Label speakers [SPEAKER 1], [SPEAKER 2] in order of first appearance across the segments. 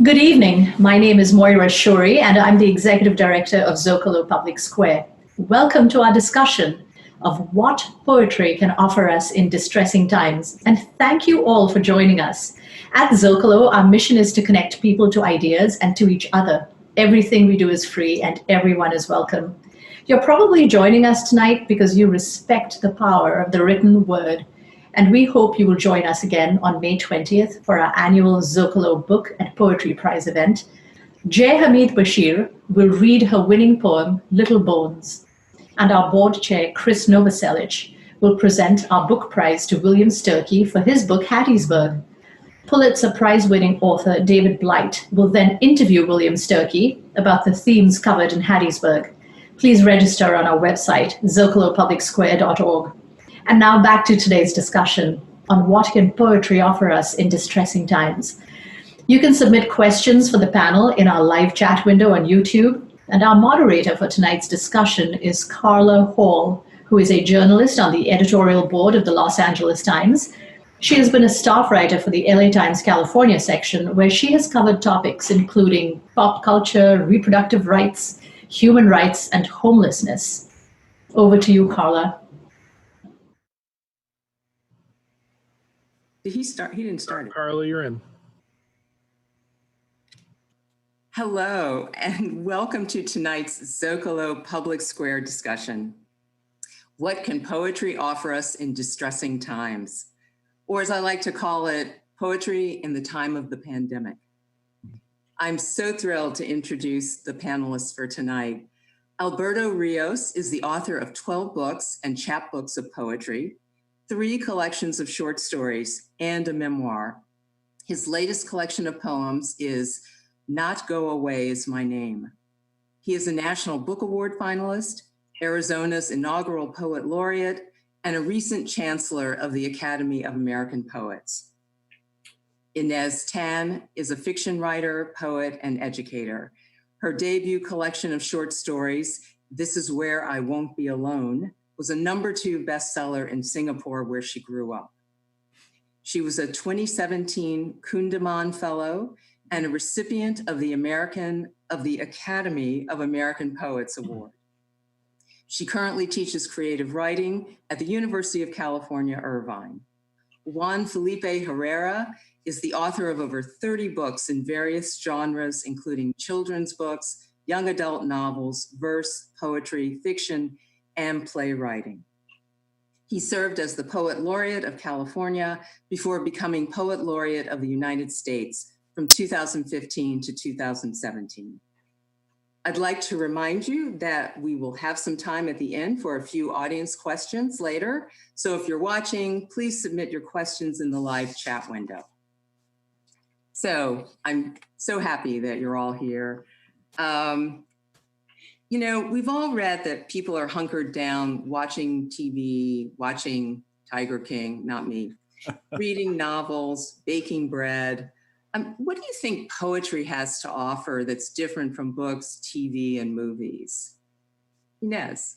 [SPEAKER 1] Good evening. My name is Moira Shuri, and I'm the Executive Director of Zócalo Public Square. Welcome to our discussion of what poetry can offer us in distressing times. And thank you all for joining us. At Zócalo, our mission is to connect people to ideas and to each other. Everything we do is free and everyone is welcome. You're probably joining us tonight because you respect the power of the written word. And we hope you will join us again on May 20th for our annual Zócalo Book and Poetry Prize event. Jay Hamid Bashir will read her winning poem, Little Bones. And our board chair, Chris Novoselic, will present our book prize to William Sturkey for his book, Hattiesburg. Pulitzer Prize-winning author David Blight will then interview William Sturkey about the themes covered in Hattiesburg. Please register on our website, zocalopublicsquare.org. And now back to today's discussion on what can poetry offer us in distressing times. You can submit questions for the panel in our live chat window on YouTube. And our moderator for tonight's discussion is Carla Hall, who is a journalist on the editorial board of the Los Angeles Times. She has been a staff writer for the LA Times California section, where she has covered topics including pop culture, reproductive rights, human rights, and homelessness. Over to you, Carla.
[SPEAKER 2] Did he start? He didn't start.
[SPEAKER 3] Carla, you're in.
[SPEAKER 2] Hello, and welcome to tonight's Zócalo Public Square discussion. What can poetry offer us in distressing times? Or as I like to call it, poetry in the time of the pandemic. I'm so thrilled to introduce the panelists for tonight. Alberto Ríos is the author of 12 books and chapbooks of poetry, 3 collections of short stories, and a memoir. His latest collection of poems is Not Go Away Is My Name. He is a National Book Award finalist, Arizona's inaugural Poet Laureate, and a recent Chancellor of the Academy of American Poets. Inez Tan is a fiction writer, poet, and educator. Her debut collection of short stories, This Is Where I Won't Be Alone, was a #2 bestseller in Singapore, where she grew up. She was a 2017 Kundiman Fellow and a recipient of the Academy of American Poets Award. She currently teaches creative writing at the University of California, Irvine. Juan Felipe Herrera is the author of over 30 books in various genres, including children's books, young adult novels, verse, poetry, fiction, and playwriting. He served as the Poet Laureate of California before becoming Poet Laureate of the United States from 2015 to 2017. I'd like to remind you that we will have some time at the end for a few audience questions later. So if you're watching, please submit your questions in the live chat window. So I'm so happy that you're all here. You know, we've all read that people are hunkered down watching TV, watching Tiger King, not me, reading novels, baking bread. What do you think poetry has to offer that's different from books, TV, and movies? Inez.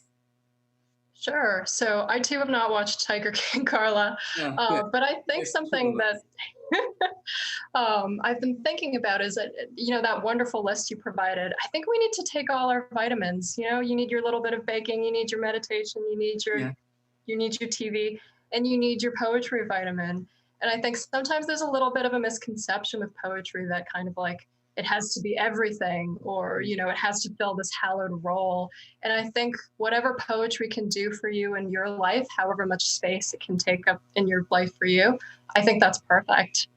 [SPEAKER 4] Sure. So I too have not watched Tiger King, Carla, but I think something that I've been thinking about is that, you know, that wonderful list you provided. I think we need to take all our vitamins. You know, you need your little bit of baking, you need your meditation, you need your TV, and you need your poetry vitamin. And I think sometimes there's a little bit of a misconception with poetry that kind of like it has to be everything, or, you know, it has to fill this hallowed role. And I think whatever poetry can do for you in your life, however much space it can take up in your life for you, I think that's perfect.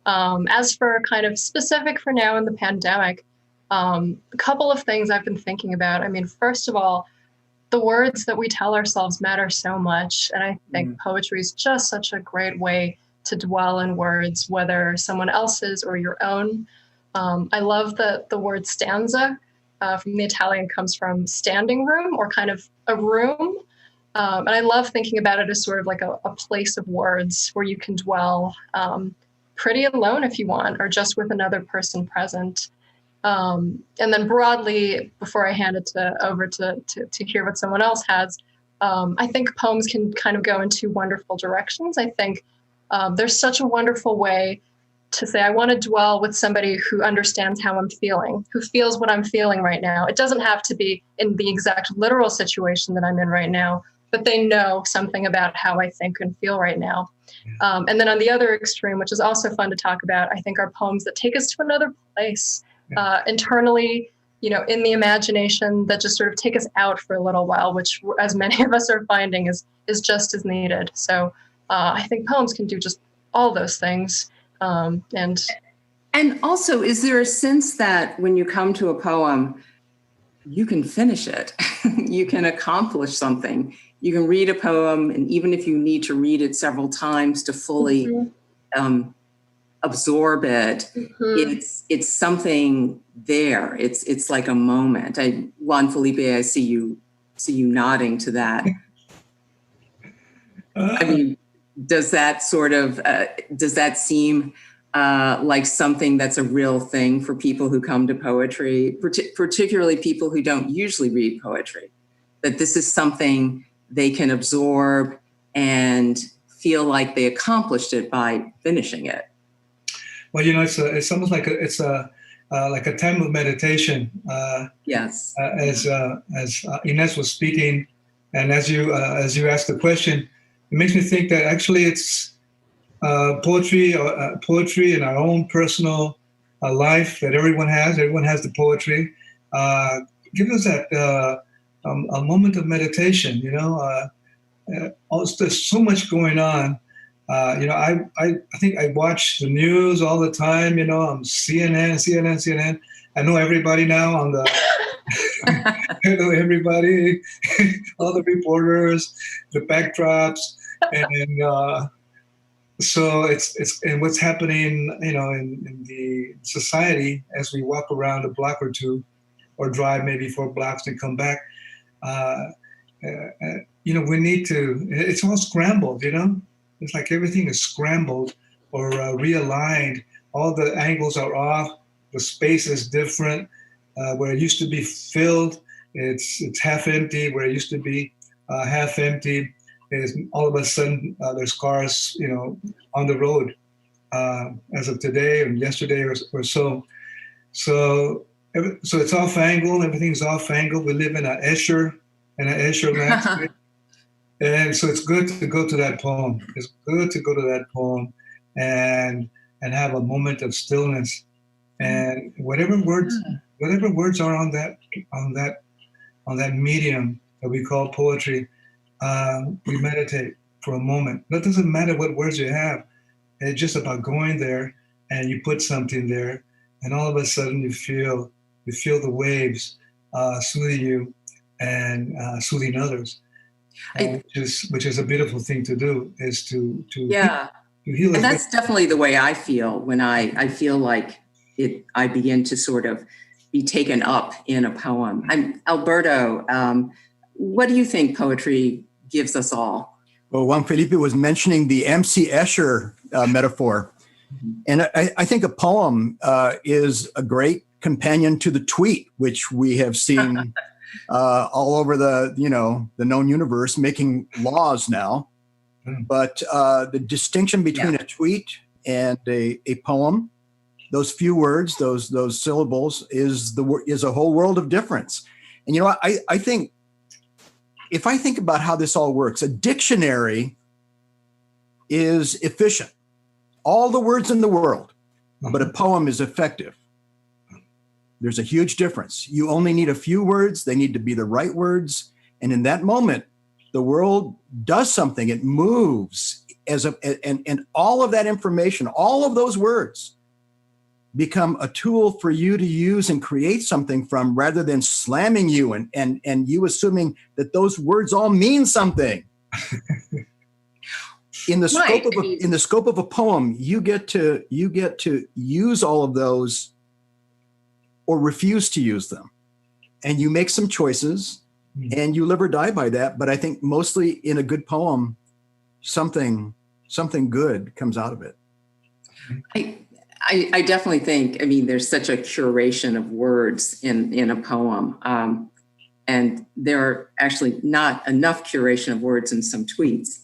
[SPEAKER 4] As for kind of specific for now in the pandemic, a couple of things I've been thinking about. I mean, first of all, the words that we tell ourselves matter so much. And I think poetry is just such a great way to dwell in words, whether someone else's or your own. I love the word stanza from the Italian comes from standing room, or kind of a room. And I love thinking about it as sort of like a place of words where you can dwell pretty alone if you want, or just with another person present. And then broadly, before I hand it over to hear what someone else has, I think poems can kind of go in 2 wonderful directions. I think there's such a wonderful way to say, I want to dwell with somebody who understands how I'm feeling, who feels what I'm feeling right now. It doesn't have to be in the exact literal situation that I'm in right now, but they know something about how I think and feel right now. And then on the other extreme, which is also fun to talk about, I think are poems that take us to another place internally, in the imagination, that just sort of take us out for a little while, which, as many of us are finding, is just as needed. So I think poems can do just all those things. And
[SPEAKER 2] also, is there a sense that when you come to a poem, you can finish it, you can accomplish something, you can read a poem, and even if you need to read it several times to fully absorb it, it's something there. It's like a moment. Juan Felipe, I see you nodding to that. I mean, does that seem like something that's a real thing for people who come to poetry, particularly people who don't usually read poetry, that this is something they can absorb and feel like they accomplished it by finishing it?
[SPEAKER 3] Well, it's almost like it's a time of meditation.
[SPEAKER 2] Yes.
[SPEAKER 3] As Inez was speaking, and as you asked the question, it makes me think that actually it's poetry in our own personal life that everyone has. Everyone has the poetry. Give us that a moment of meditation. There's so much going on. I think I watch the news all the time. I'm CNN. I know everybody now on the. I know everybody, all the reporters, the backdrops, and so it's and what's happening, in the society as we walk around a block or two, or drive maybe 4 blocks and come back. We need to. It's all scrambled. It's like everything is scrambled or realigned. All the angles are off. The space is different. Where it used to be filled, it's half empty. Where it used to be half empty, is all of a sudden there's cars, on the road as of today and yesterday or so. So it's off-angled. Everything's off-angled. We live in an Escher landscape. And so it's good to go to that poem. It's good to go to that poem and have a moment of stillness. And whatever words are on that medium that we call poetry, we meditate for a moment. That doesn't matter what words you have. It's just about going there, and you put something there, and all of a sudden you feel the waves soothing you and soothing others. Which is a beautiful thing to do, is to heal.
[SPEAKER 2] And that's definitely the way I feel when I feel like I begin to sort of be taken up in a poem. Alberto, what do you think poetry gives us all?
[SPEAKER 5] Well, Juan Felipe was mentioning the MC Escher metaphor. And I think a poem is a great companion to the tweet, which we have seen all over the known universe, making laws now. But the distinction between a tweet and a poem, those few words, those syllables, is a whole world of difference. And I think, if I think about how this all works, a dictionary is efficient, all the words in the world, but a poem is effective. There's a huge difference. You only need a few words. They need to be the right words. And in that moment, the world does something. It moves and all of that information, all of those words become a tool for you to use and create something from, rather than slamming you and you assuming that those words all mean something. In the scope of a poem, you get to use all of those or refuse to use them. And you make some choices and you live or die by that. But I think mostly in a good poem, something good comes out of it.
[SPEAKER 2] I definitely think, there's such a curation of words in a poem. And there are actually not enough curation of words in some tweets.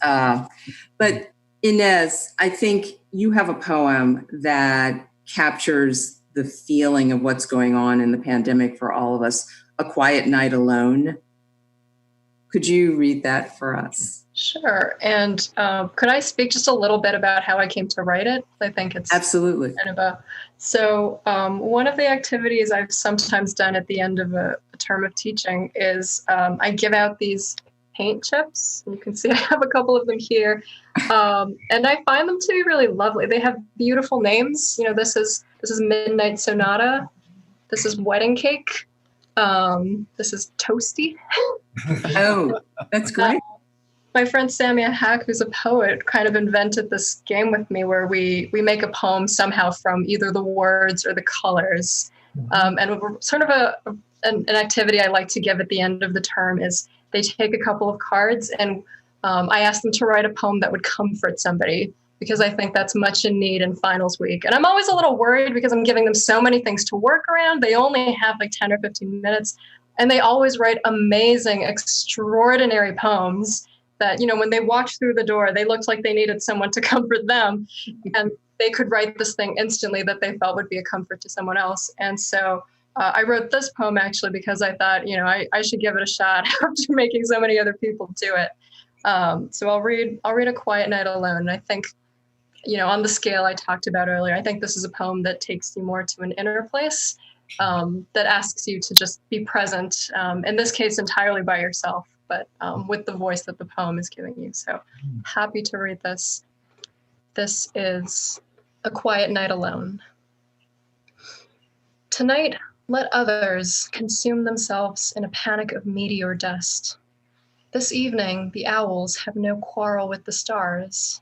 [SPEAKER 2] But Inez, I think you have a poem that captures the feeling of what's going on in the pandemic for all of us, A Quiet Night Alone. Could you read that for us?
[SPEAKER 4] Sure. And could I speak just a little bit about how I came to write it? I think it's
[SPEAKER 2] absolutely
[SPEAKER 4] kind of one of the activities I've sometimes done at the end of a term of teaching is I give out these paint chips. You can see I have a couple of them here. And I find them to be really lovely. They have beautiful names. You know, this is Midnight Sonata. This is Wedding Cake. This is Toasty.
[SPEAKER 2] Oh, that's great.
[SPEAKER 4] My friend Samia Hack, who's a poet, kind of invented this game with me where we make a poem somehow from either the words or the colors. And we're sort of an activity I like to give at the end of the term is they take a couple of cards and I ask them to write a poem that would comfort somebody, because I think that's much in need in finals week. And I'm always a little worried because I'm giving them so many things to work around. They only have like 10 or 15 minutes, and they always write amazing, extraordinary poems that, you know, when they walked through the door, they looked like they needed someone to comfort them. And they could write this thing instantly that they felt would be a comfort to someone else. And so I wrote this poem actually because I thought, you know, I should give it a shot after making so many other people do it. So I'll read A Quiet Night Alone. And I think, you know, on the scale I talked about earlier, I think this is a poem that takes you more to an inner place, that asks you to just be present, in this case, entirely by yourself, but with the voice that the poem is giving you. So happy to read this. This is A Quiet Night Alone. Tonight, let others consume themselves in a panic of meteor dust. This evening, the owls have no quarrel with the stars.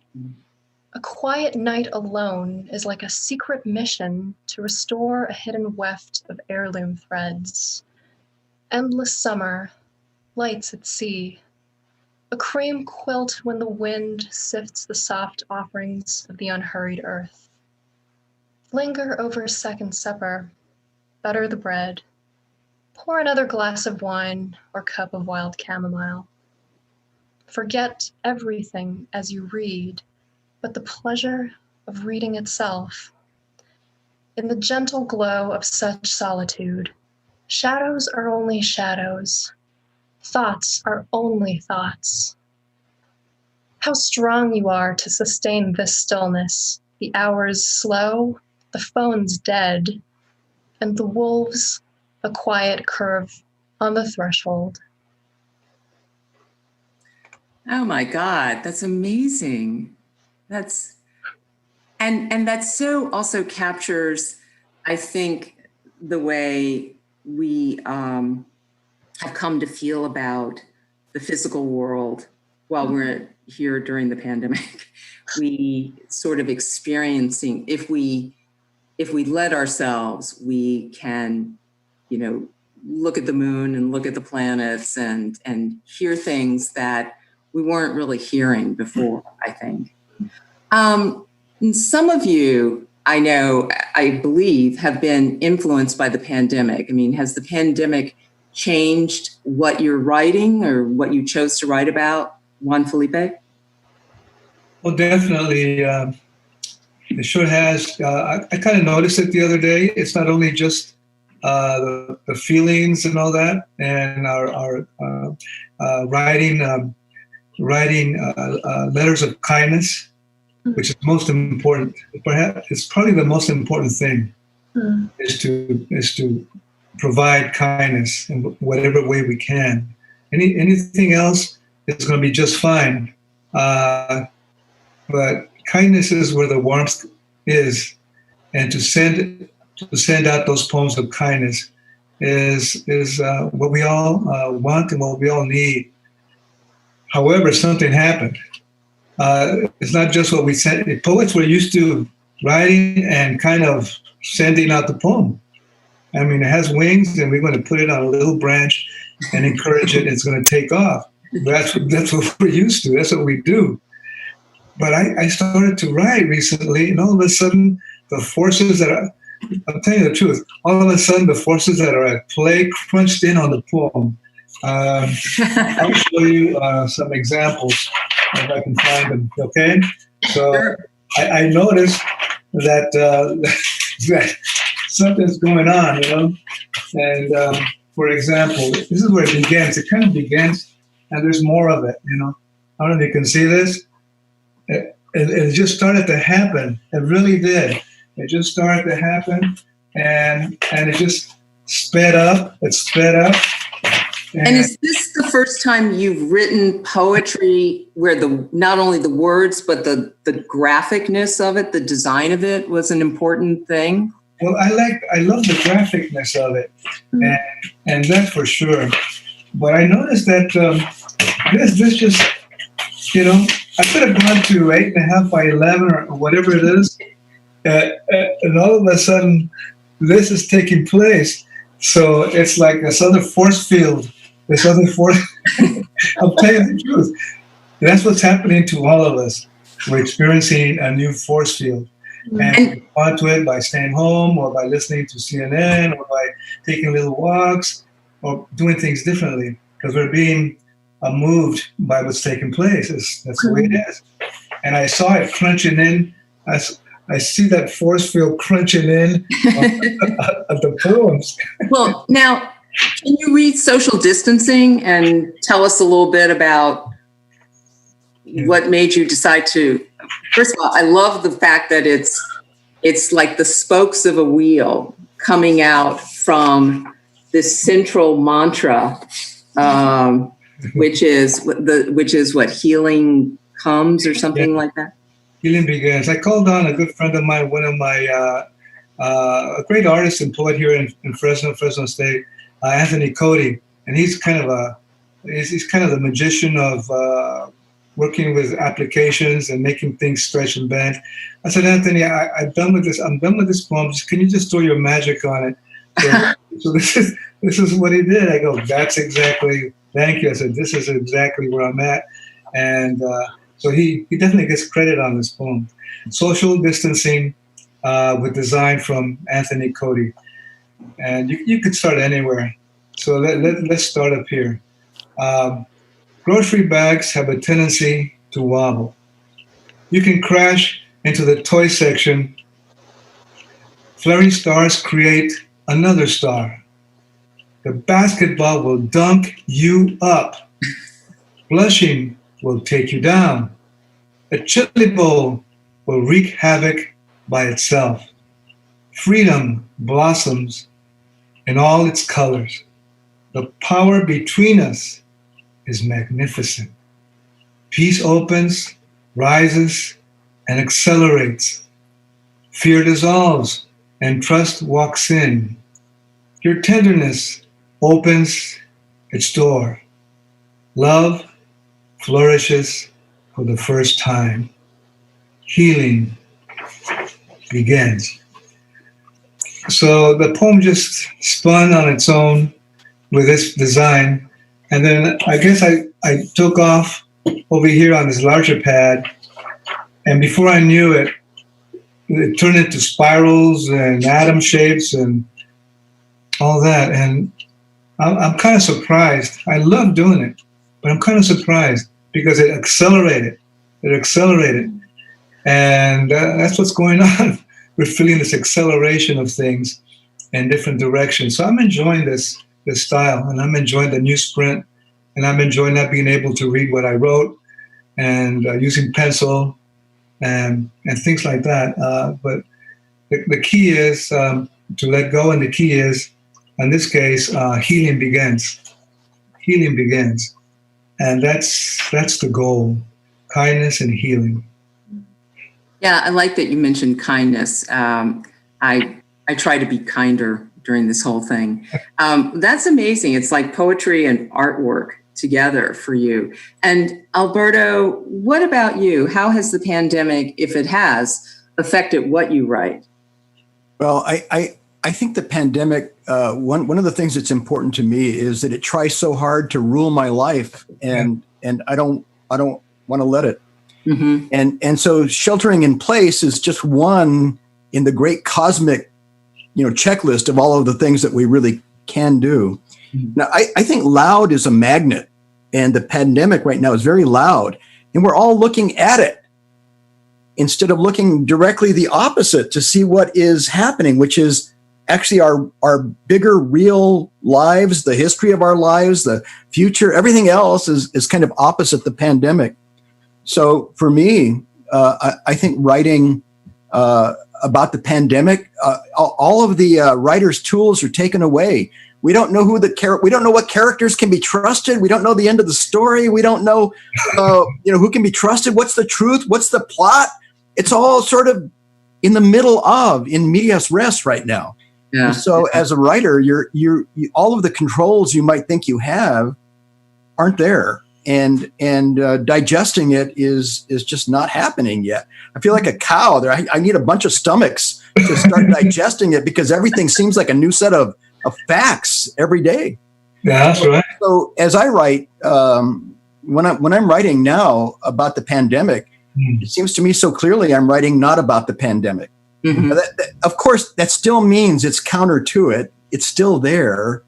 [SPEAKER 4] A quiet night alone is like a secret mission to restore a hidden weft of heirloom threads. Endless summer, lights at sea, a cream quilt when the wind sifts the soft offerings of the unhurried earth. Linger over second supper, butter the bread, pour another glass of wine or cup of wild chamomile. Forget everything as you read, but the pleasure of reading itself. In the gentle glow of such solitude, shadows are only shadows. Thoughts are only thoughts. How strong you are to sustain this stillness, the hours slow, the phone's dead, and the wolves a quiet curve on the threshold.
[SPEAKER 2] Oh my God, that's amazing. And that so also captures, I think, the way we have come to feel about the physical world while we're here during the pandemic. We sort of experiencing, if we let ourselves, we can, you know, look at the moon and look at the planets and hear things that we weren't really hearing before, I think. And some of you, I know, I believe, have been influenced by the pandemic. I mean, has the pandemic changed what you're writing or what you chose to write about, Juan Felipe?
[SPEAKER 3] Well, definitely. It sure has. I kind of noticed it the other day. It's not only just the feelings and all that, and our writing letters of kindness, which is most important. Perhaps it's probably the most important thing is to provide kindness in whatever way we can. Anything else is going to be just fine. But kindness is where the warmth is, and to send out those poems of kindness is what we all want and what we all need. However, something happened. It's not just what we sent. Poets were used to writing and kind of sending out the poem. I mean, it has wings, and we're going to put it on a little branch and encourage it. It's going to take off. That's what we're used to. That's what we do. But I started to write recently, and all of a sudden, the forces that are, I'm telling you the truth, all of a sudden, the forces that are at play crunched in on the poem. I'll show you some examples if I can find them, okay? So I noticed that that something's going on, And for example, this is where it begins. It kind of begins, and there's more of it, I don't know if you can see this. It just started to happen. It really did. It just started to happen, and it just sped up. It sped up.
[SPEAKER 2] And is this the first time you've written poetry where not only the words, but the graphicness of it, the design of it was an important thing?
[SPEAKER 3] Well, I love the graphicness of it, and that's for sure. But I noticed that this just, I could have gone to 8.5 by 11 or whatever it is, and all of a sudden, this is taking place. So it's like this other force field. This other force. I'm telling you the truth. That's what's happening to all of us. We're experiencing a new force field. And we respond to it by staying home or by listening to CNN or by taking little walks or doing things differently because we're being moved by what's taking place. That's the way it is. And I saw it crunching in. I see that force field crunching in of the poems.
[SPEAKER 2] Well, now, can you read Social Distancing and tell us a little bit about what made you decide to? First of all, I love the fact that it's like the spokes of a wheel coming out from this central mantra, which is what healing comes or something like that.
[SPEAKER 3] Healing begins. I called on a good friend of mine, one of my a great artist and poet here in Fresno State, Anthony Cody, and he's kind of the magician of working with applications and making things stretch and bend. I said, Anthony, I'm done with this. I'm done with this poem. Can you just throw your magic on it? So this is what he did. I go, that's exactly. Thank you. I said, this is exactly where I'm at, and so he definitely gets credit on this poem. Social Distancing with design from Anthony Cody. And you could start anywhere. So let's start up here. Grocery bags have a tendency to wobble. You can crash into the toy section. Flaring stars create another star. The basketball will dunk you up. Blushing will take you down. A chili bowl will wreak havoc by itself. Freedom blossoms in all its colors. The power between us is magnificent. Peace opens, rises, and accelerates. Fear dissolves, and trust walks in. Your tenderness opens its door. Love flourishes for the first time. Healing begins. So the poem just spun on its own with this design. And then I guess I took off over here on this larger pad. And before I knew it, it turned into spirals and atom shapes and all that. And I'm kind of surprised. I love doing it, but I'm kind of surprised because it accelerated. It accelerated. And that's what's going on. We're feeling this acceleration of things in different directions. So I'm enjoying this style, and I'm enjoying the new sprint, and I'm enjoying not being able to read what I wrote and using pencil and things like that. But the key is to let go, and the key is, in this case, healing begins. Healing begins. And that's the goal, kindness and healing.
[SPEAKER 2] Yeah, I like that you mentioned kindness. I try to be kinder during this whole thing. That's amazing. It's like poetry and artwork together for you. And Alberto, what about you? How has the pandemic, if it has, affected what you write?
[SPEAKER 5] Well, I think the pandemic, one of the things that's important to me is that it tries so hard to rule my life, and I don't want to let it. Mm-hmm. And so sheltering in place is just one in the great cosmic, checklist of all of the things that we really can do. Mm-hmm. Now, I think loud is a magnet, and the pandemic right now is very loud, and we're all looking at it. instead of looking directly the opposite to see what is happening, which is actually our bigger real lives, the history of our lives, the future, everything else is kind of opposite the pandemic. So for me, I think writing about the pandemic, all of the writer's tools are taken away. We don't know we don't know what characters can be trusted. We don't know the end of the story. We don't know, who can be trusted. What's the truth? What's the plot? It's all sort of in the middle in medias res right now.
[SPEAKER 2] Yeah.
[SPEAKER 5] So as a writer, you all of the controls you might think you have aren't there, and digesting it is just not happening yet. I feel like a cow. I need a bunch of stomachs to start digesting it because everything seems like a new set of facts every day.
[SPEAKER 3] Yeah, that's right.
[SPEAKER 5] So as I write, when I'm writing now about the pandemic, it seems to me so clearly I'm writing not about the pandemic.
[SPEAKER 2] Mm-hmm.
[SPEAKER 5] Of course, that still means it's counter to it. It's still there.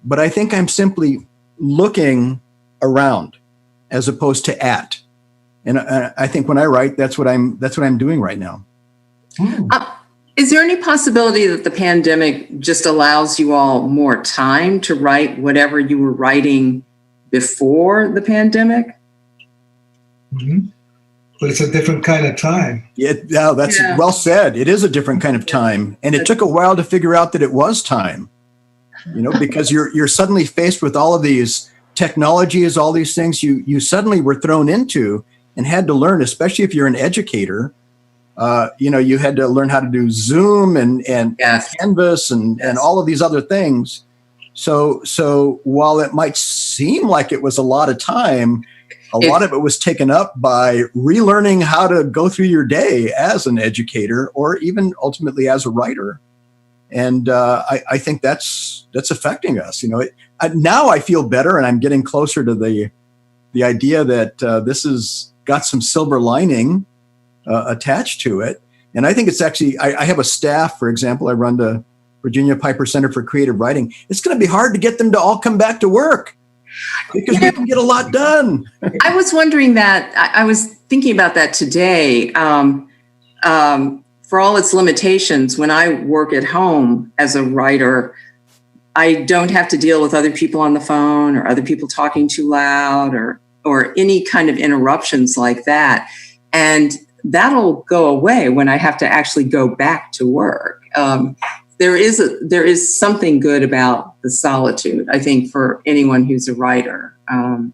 [SPEAKER 5] But I think I'm simply looking around as opposed to at. And I think when I write, that's what I'm doing right now.
[SPEAKER 2] Is there any possibility that the pandemic just allows you all more time to write whatever you were writing before the pandemic?
[SPEAKER 3] Mm-hmm. But it's a different kind of time.
[SPEAKER 5] That's well said. It is a different kind of time. And it took a while to figure out that it was time, because you're suddenly faced with all of these technologies, all these things you suddenly were thrown into and had to learn, especially if you're an educator. You had to learn how to do Zoom and Canvas and all of these other things. So while it might seem like it was a lot of time, a lot of it was taken up by relearning how to go through your day as an educator or even ultimately as a writer. And I think that's affecting us. Now I feel better, and I'm getting closer to the idea that this has got some silver lining attached to it. And I think it's actually, I have a staff, for example, I run the Virginia Piper Center for Creative Writing. It's going to be hard to get them to all come back to work because we can get a lot done.
[SPEAKER 2] I was wondering that. I was thinking about that today. For all its limitations, when I work at home as a writer, I don't have to deal with other people on the phone or other people talking too loud or any kind of interruptions like that. And that'll go away when I have to actually go back to work. There is something good about the solitude, I think, for anyone who's a writer. The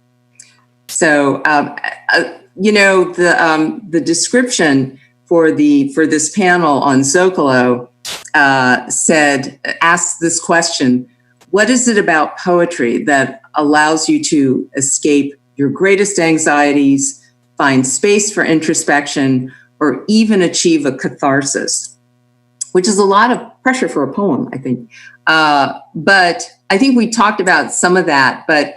[SPEAKER 2] description for this panel on Zócalo asked this question: what is it about poetry that allows you to escape your greatest anxieties, find space for introspection, or even achieve a catharsis? Which is a lot of pressure for a poem, I think. But I think we talked about some of that, but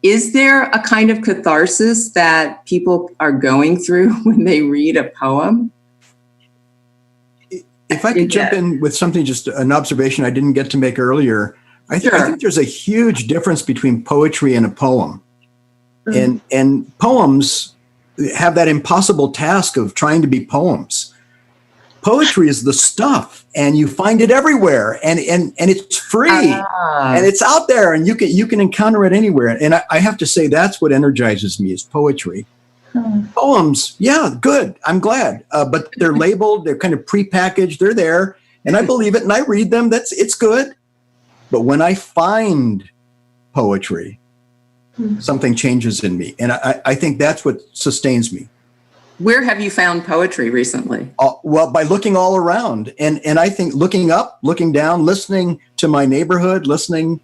[SPEAKER 2] is there a kind of catharsis that people are going through when they read a poem?
[SPEAKER 5] If I could jump in with something, just an observation I didn't get to make earlier. I think there's a huge difference between poetry and a poem. Mm-hmm. And poems have that impossible task of trying to be poems. Poetry is the stuff, and you find it everywhere, and it's free, and it's out there, and you can encounter it anywhere. And I have to say that's what energizes me is poetry. Poems, yeah, good. I'm glad, but they're labeled, they're kind of prepackaged, they're there, and I believe it, and I read them. It's good. But when I find poetry, something changes in me, and I think that's what sustains me.
[SPEAKER 2] Where have you found poetry recently?
[SPEAKER 5] Well, by looking all around, and I think looking up, looking down, listening to my neighborhood, listening,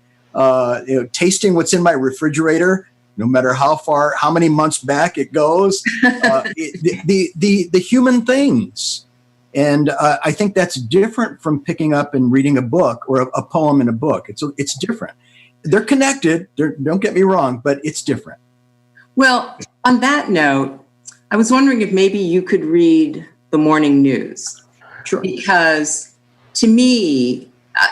[SPEAKER 5] tasting what's in my refrigerator, no matter how many months back it goes, the human things. And I think that's different from picking up and reading a book or a poem in a book. It's different. They're connected. Don't get me wrong, but it's different.
[SPEAKER 2] Well, on that note, I was wondering if maybe you could read the morning news.
[SPEAKER 5] Sure.
[SPEAKER 2] Because to me,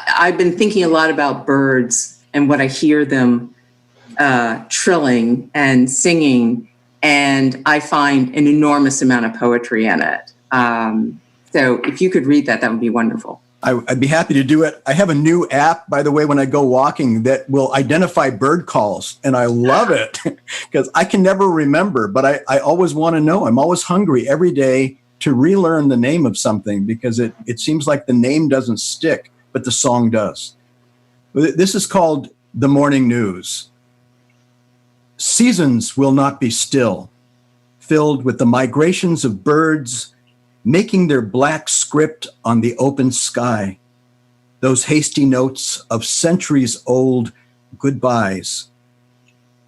[SPEAKER 2] I've been thinking a lot about birds and what I hear them trilling and singing. And I find an enormous amount of poetry in it. So if you could read that, that would be wonderful.
[SPEAKER 5] I'd be happy to do it. I have a new app, by the way, when I go walking that will identify bird calls. And I love it because I can never remember, but I always want to know. I'm always hungry every day to relearn the name of something because it seems like the name doesn't stick, but the song does. This is called The Morning News. Seasons will not be still, filled with the migrations of birds making their black script on the open sky, those hasty notes of centuries-old goodbyes.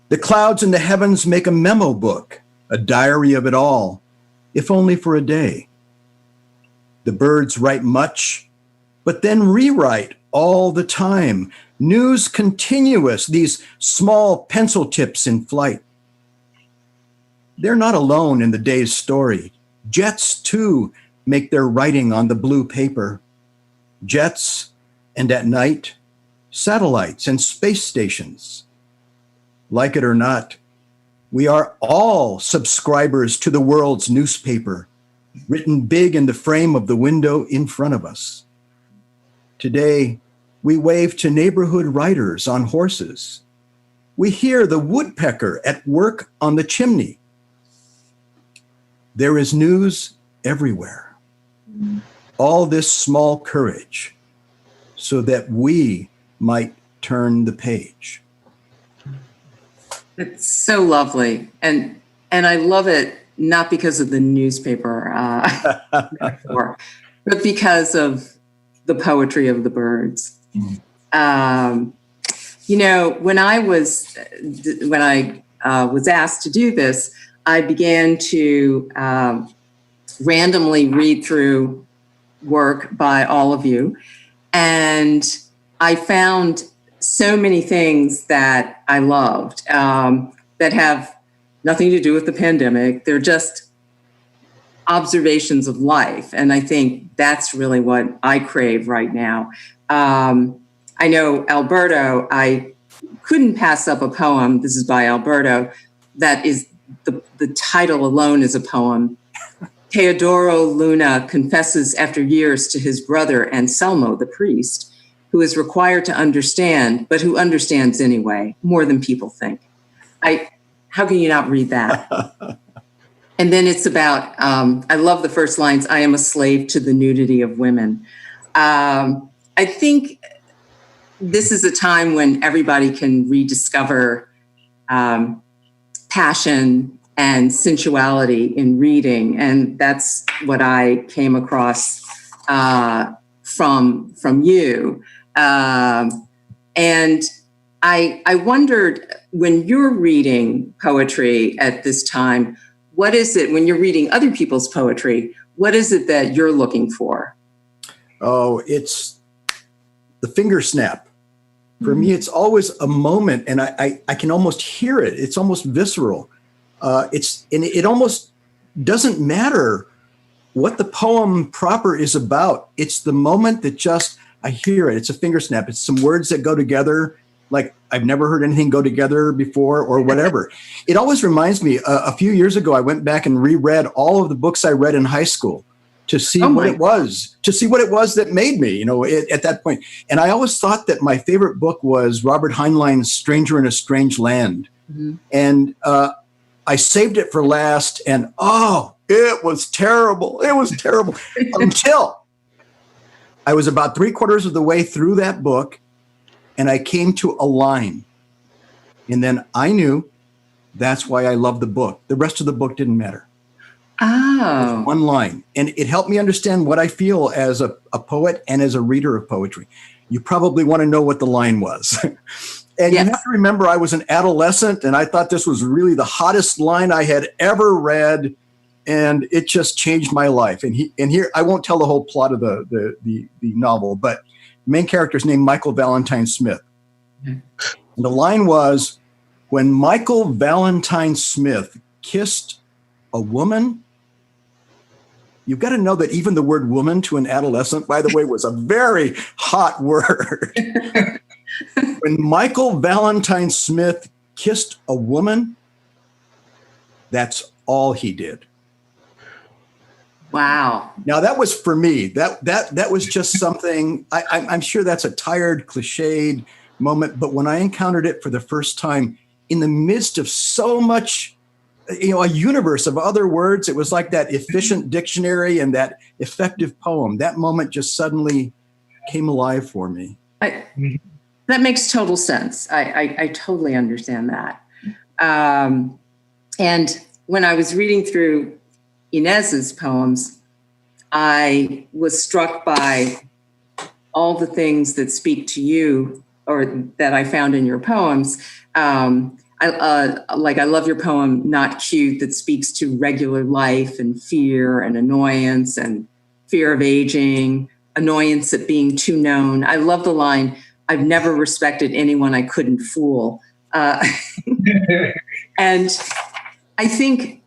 [SPEAKER 5] The clouds in the heavens make a memo book, a diary of it all, if only for a day. The birds write much, but then rewrite all the time. News continuous, these small pencil tips in flight. They're not alone in the day's story. Jets, too, make their writing on the blue paper. Jets, and at night, satellites and space stations. Like it or not, we are all subscribers to the world's newspaper, written big in the frame of the window in front of us. Today, we wave to neighborhood riders on horses. We hear the woodpecker at work on the chimney. There is news everywhere. All this small courage so that we might turn the page.
[SPEAKER 2] It's so lovely. And I love it not because of the newspaper metaphor, but because of the poetry of the birds. When I was asked to do this, I began to randomly read through work by all of you. And I found so many things that I loved that have nothing to do with the pandemic. They're just observations of life. And I think that's really what I crave right now. I know Alberto, I couldn't pass up a poem. This is by Alberto. That is the title alone is a poem. Teodoro Luna confesses after years to his brother Anselmo, the priest, who is required to understand, but who understands anyway, more than people think. How can you not read that? And then it's about, I love the first lines, I am a slave to the nudity of women. I think this is a time when everybody can rediscover passion and sensuality in reading. And that's what I came across from you. And I wondered, when you're reading poetry at this time, what is it, when you're reading other people's poetry, what is it that you're looking for? Oh,
[SPEAKER 5] it's the finger snap. For me, it's always a moment, and I can almost hear it. It's almost visceral. It almost doesn't matter what the poem proper is about. It's the moment that just, I hear it. It's a finger snap. It's some words that go together, like I've never heard anything go together before or whatever. It always reminds me, a few years ago, I went back and reread all of the books I read in high school to see what it was that made me, at that point. And I always thought that my favorite book was Robert Heinlein's Stranger in a Strange Land. Mm-hmm. And I saved it for last, and it was terrible. It was terrible until I was about 3/4 of the way through that book, and I came to a line. And then I knew that's why I loved the book. The rest of the book didn't matter. Oh. One line. And it helped me understand what I feel as a poet and as a reader of poetry. You probably want to know what the line was. And yes. You have to remember, I was an adolescent, and I thought this was really the hottest line I had ever read, and it just changed my life. And here, I won't tell the whole plot of the novel, but the main character is named Michael Valentine Smith. Mm-hmm. And the line was, when Michael Valentine Smith kissed a woman. You've got to know that even the word woman to an adolescent, by the way, was a very hot word. When Michael Valentine Smith kissed a woman, That's all he did.
[SPEAKER 2] Wow.
[SPEAKER 5] Now that was for me. That was just something. I'm sure that's a tired, cliched moment, but when I encountered it for the first time in the midst of so much, a universe of other words, it was like that efficient dictionary and that effective poem. That moment just suddenly came alive for me.
[SPEAKER 2] That makes total sense. I totally understand that. And when I was reading through Inez's poems, I was struck by all the things that speak to you or that I found in your poems. I love your poem, Not Cute, that speaks to regular life and fear and annoyance and fear of aging, annoyance at being too known. I love the line, I've never respected anyone I couldn't fool. And I think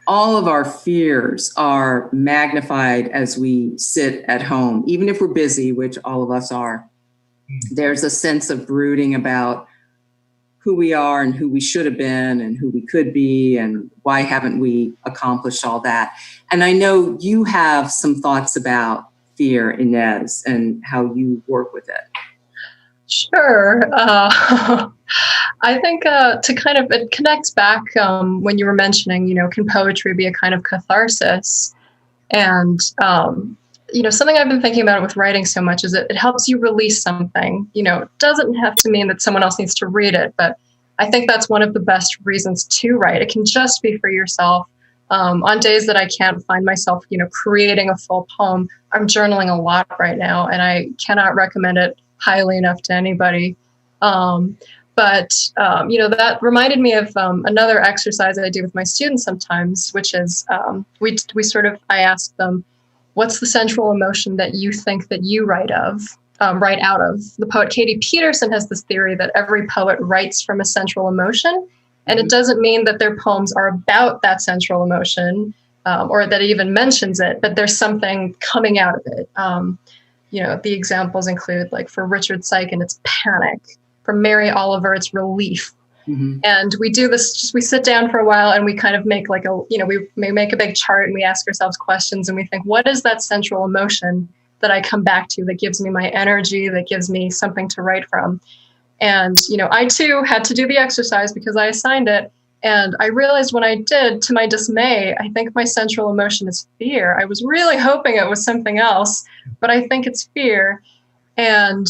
[SPEAKER 2] all of our fears are magnified as we sit at home, even if we're busy, which all of us are. There's a sense of brooding about who we are and who we should have been and who we could be and why haven't we accomplished all that. And I know you have some thoughts about fear, Inez, and how you work with it.
[SPEAKER 4] Sure. I think it connects back when you were mentioning, can poetry be a kind of catharsis? And, something I've been thinking about with writing so much is that it helps you release something. It doesn't have to mean that someone else needs to read it, but I think that's one of the best reasons to write. It can just be for yourself. On days that I can't find myself, creating a full poem, I'm journaling a lot right now, and I cannot recommend it highly enough to anybody. But that reminded me of another exercise that I do with my students sometimes, which is I ask them, what's the central emotion that you think that you write out of? The poet Katie Peterson has this theory that every poet writes from a central emotion, and it doesn't mean that their poems are about that central emotion or that it even mentions it, but there's something coming out of it. The examples include, like, for Richard Sykin, it's panic. For Mary Oliver, it's relief. Mm-hmm. And we do this, we sit down for a while and we kind of make we make a big chart and we ask ourselves questions and we think, what is that central emotion that I come back to that gives me my energy, that gives me something to write from? And, I too had to do the exercise because I assigned it. And I realized when I did, to my dismay, I think my central emotion is fear. I was really hoping it was something else, but I think it's fear. And,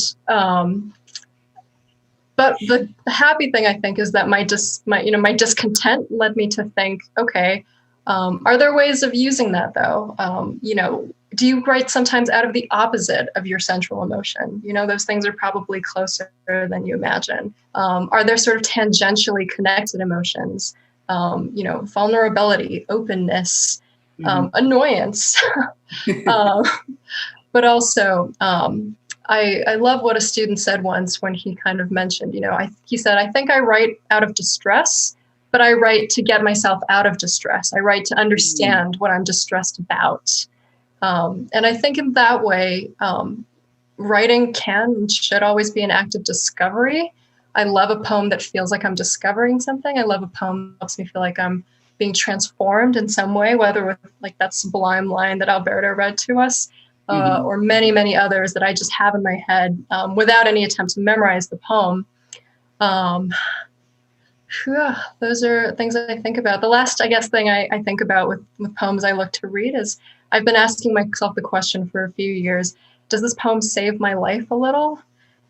[SPEAKER 4] but the happy thing, I think, is that my discontent led me to think, okay, are there ways of using that, though? Do you write sometimes out of the opposite of your central emotion? Those things are probably closer than you imagine. Are there sort of tangentially connected emotions? Vulnerability, openness, annoyance, but also, I love what a student said once when he kind of mentioned, he said, I think I write out of distress, but I write to get myself out of distress. I write to understand what I'm distressed about. And I think in that way, writing can and should always be an act of discovery. I love a poem that feels like I'm discovering something. I love a poem that helps me feel like I'm being transformed in some way, whether with like that sublime line that Alberto read to us, or many, many others that I just have in my head without any attempt to memorize the poem. Those are things that I think about. The last, thing I think about with poems I look to read is I've been asking myself the question for a few years, does this poem save my life a little?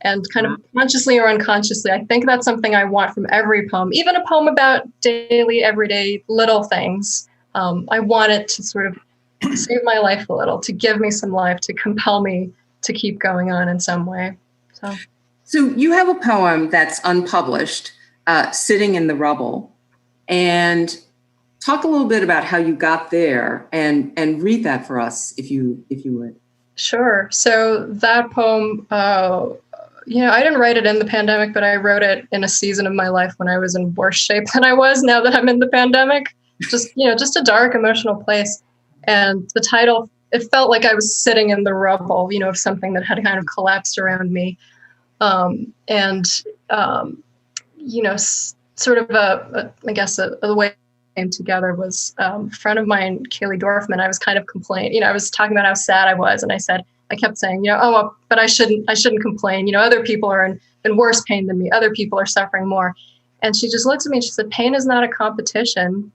[SPEAKER 4] And kind of consciously or unconsciously, I think that's something I want from every poem, even a poem about daily, everyday little things. I want it to sort of save my life a little, to give me some life, to compel me to keep going on in some way.
[SPEAKER 2] So you have a poem that's unpublished, Sitting in the Rubble, and talk a little bit about how you got there and read that for us, if you would.
[SPEAKER 4] Sure. So that poem, I didn't write it in the pandemic, but I wrote it in a season of my life when I was in worse shape than I was now that I'm in the pandemic. Just a dark emotional place. And the title, it felt like I was sitting in the rubble, of something that had kind of collapsed around me. Sort of a way came together was a friend of mine, Kaylee Dorfman. I was kind of complaining, I was talking about how sad I was. And I kept saying, but I shouldn't complain. Other people are in worse pain than me. Other people are suffering more. And she just looked at me and she said, pain is not a competition.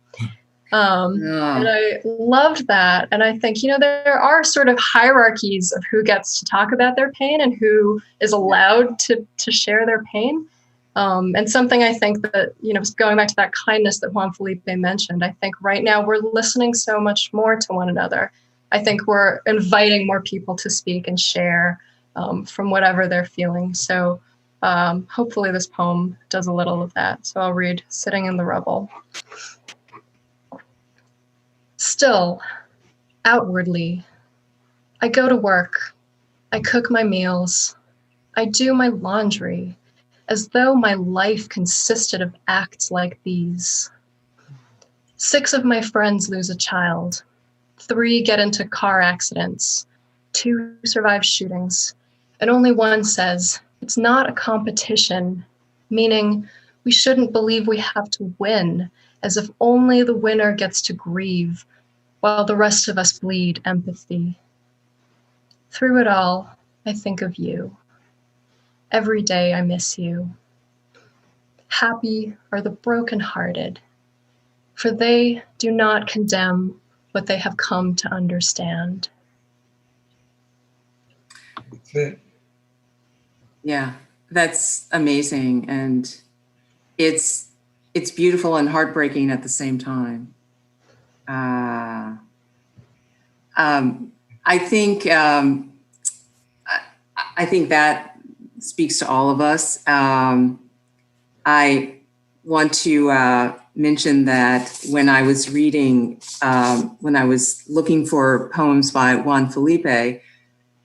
[SPEAKER 4] And I loved that. And I think, there are sort of hierarchies of who gets to talk about their pain and who is allowed to share their pain. And something I think that, going back to that kindness that Juan Felipe mentioned, I think right now we're listening so much more to one another. I think we're inviting more people to speak and share from whatever they're feeling. So hopefully this poem does a little of that. So I'll read Sitting in the Rubble. Still, outwardly, I go to work. I cook my meals. I do my laundry, as though my life consisted of acts like these. 6 of my friends lose a child. 3 get into car accidents. 2 survive shootings. And only 1 says, it's not a competition, meaning we shouldn't believe we have to win, as if only the winner gets to grieve, while the rest of us bleed empathy. Through it all, I think of you. Every day I miss you. Happy are the brokenhearted, for they do not condemn what they have come to understand.
[SPEAKER 3] That's it.
[SPEAKER 2] Yeah, that's amazing. And it's beautiful and heartbreaking at the same time. I think that speaks to all of us. I want to mention that when I was reading, when I was looking for poems by Juan Felipe,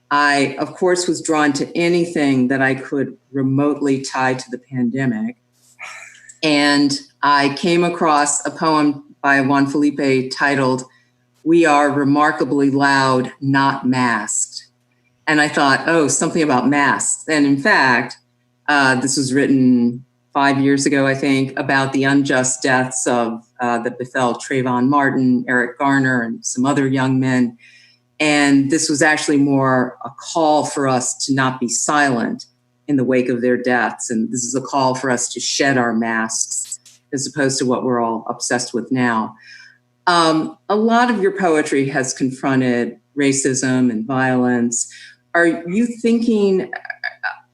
[SPEAKER 2] I, of course, was drawn to anything that I could remotely tie to the pandemic. And I came across a poem by Juan Felipe titled, "We Are Remarkably Loud, Not Masked." And I thought, oh, something about masks. And in fact, this was written 5 years ago, I think, about the unjust deaths of that befell Trayvon Martin, Eric Garner, and some other young men. And this was actually more a call for us to not be silent in the wake of their deaths. And this is a call for us to shed our masks as opposed to what we're all obsessed with now. A lot of your poetry has confronted racism and violence. Are you thinking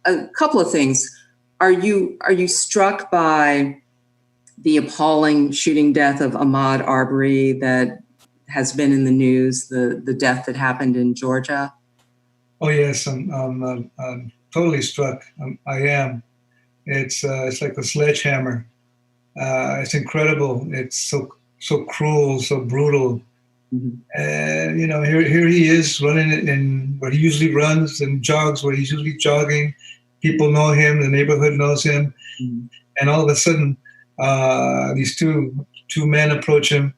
[SPEAKER 2] a couple of things? Are you struck by the appalling shooting death of Ahmaud Arbery that has been in the news, the death that happened in Georgia?
[SPEAKER 3] Oh yes, I'm totally struck. I am. It's like a sledgehammer. It's incredible. It's so cruel, so brutal. Mm-hmm. And here he is running in where he usually runs and jogs, where he's usually jogging. People know him. The neighborhood knows him. Mm-hmm. And all of a sudden, these two men approach him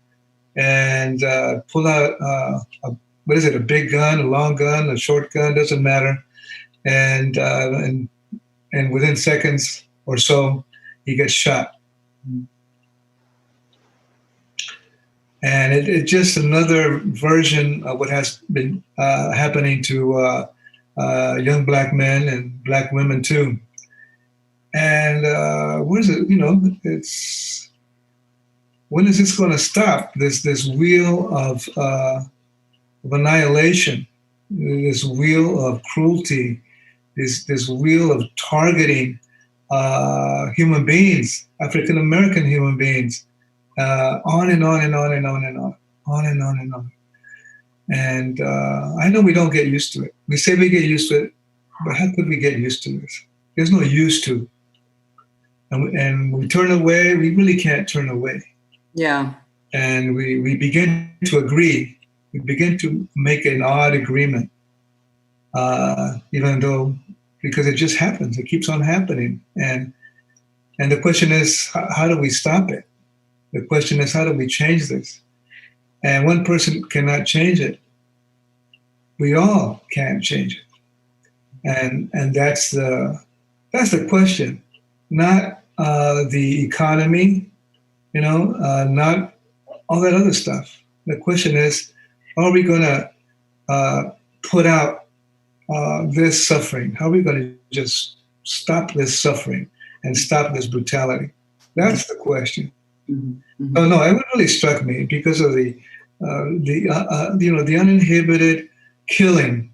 [SPEAKER 3] and pull out a big gun, a long gun, a short gun, doesn't matter. And within seconds or so, he gets shot. And it's just another version of what has been happening to young black men and black women too. And it's when is this going to stop? This wheel of annihilation, this wheel of cruelty, this wheel of targeting human beings, African American human beings, on and on and on and on and on, on and on and on. And I know we don't get used to it. We say we get used to it, but how could we get used to this? There's no used to. And we turn away, we really can't turn away. Yeah. And we begin to agree. We begin to make an odd agreement, even though, because it just happens, it keeps on happening. And the question is, how do we stop it? The question is, how do we change this? And one person cannot change it. We all can't change it. And that's the question. Not the economy, not all that other stuff. The question is, are we going to put out this suffering? How are we going to just stop this suffering and stop this brutality? That's the question.
[SPEAKER 2] Mm-hmm.
[SPEAKER 3] Oh no, it really struck me because of the uninhibited killing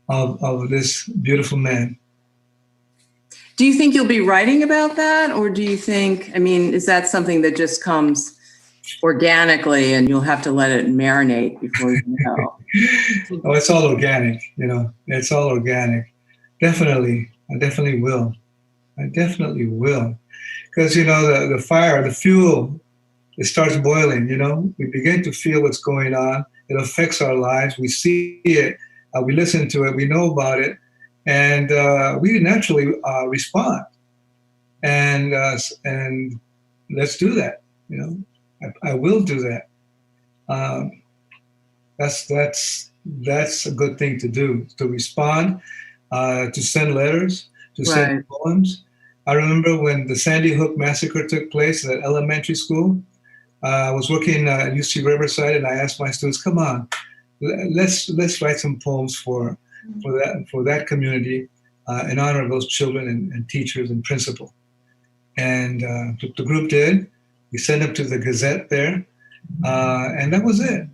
[SPEAKER 3] of this beautiful man.
[SPEAKER 2] Do you think you'll be writing about that, or do you think? I mean, is that something that just comes organically, and you'll have to let it marinate before you know?
[SPEAKER 3] Oh, it's all organic, It's all organic. Definitely, I definitely will. Because the fire, the fuel, it starts boiling. We begin to feel what's going on. It affects our lives. We see it. We listen to it. We know about it, and we naturally respond. And let's do that. I will do that. That's a good thing to do. To respond, to send letters, to send poems. I remember when the Sandy Hook massacre took place at elementary school. I was working at UC Riverside, and I asked my students, "Come on, let's write some poems for that community in honor of those children and teachers and principal." And the group did. We sent them to the Gazette there, and that was it.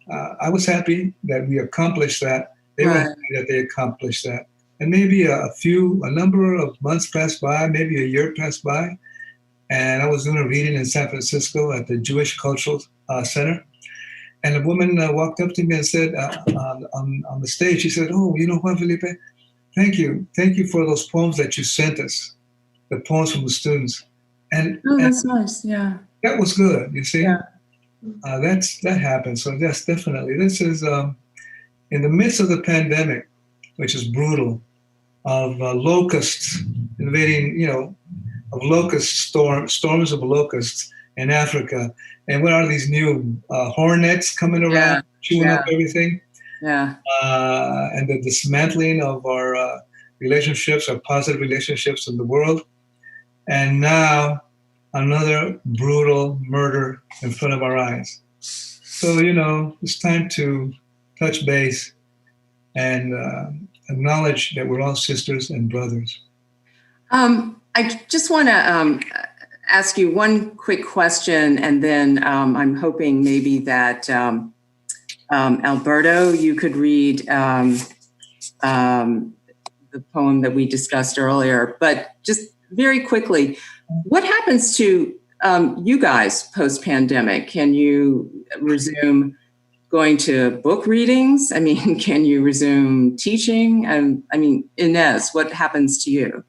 [SPEAKER 3] I was happy that we accomplished that. They were happy that they accomplished that. And maybe a number of months passed by, maybe a year passed by, and I was doing a reading in San Francisco at the Jewish Cultural Center. And a woman walked up to me and said, on the stage, she said, "Oh, Juan Felipe, thank you for those poems that you sent us, the poems from the students." And
[SPEAKER 2] that's nice, yeah.
[SPEAKER 3] That was good, you see?
[SPEAKER 2] Yeah.
[SPEAKER 3] That happened. So yes, definitely. This is in the midst of the pandemic, which is brutal, of locusts invading, of storms of locusts in Africa. And what are these new hornets coming around, chewing up everything?
[SPEAKER 2] Yeah.
[SPEAKER 3] And the dismantling of our relationships, our positive relationships in the world. And now another brutal murder in front of our eyes. So, it's time to touch base and acknowledge that we're all sisters and brothers.
[SPEAKER 2] I just want to ask you one quick question, and then I'm hoping maybe that Alberto, you could read the poem that we discussed earlier. But just very quickly, what happens to you guys post-pandemic? Can you resume going to book readings? I mean, can you resume teaching? Inez, what happens to you?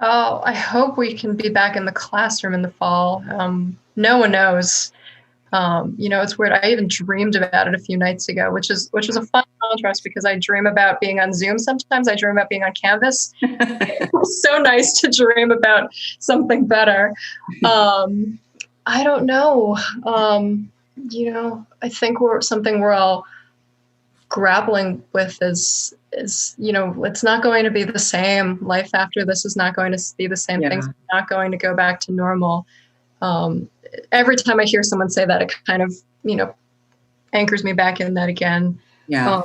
[SPEAKER 4] Oh, I hope we can be back in the classroom in the fall. No one knows. It's weird. I even dreamed about it a few nights ago, which is a fun contrast because I dream about being on Zoom. Sometimes I dream about being on Canvas. It's so nice to dream about something better. I don't know. I think we're all grappling with is it's not going to be the same. Life after this is not going to be the same. Things are not going to go back to normal. Every time I hear someone say that, it kind of, anchors me back in that again.
[SPEAKER 2] Yeah.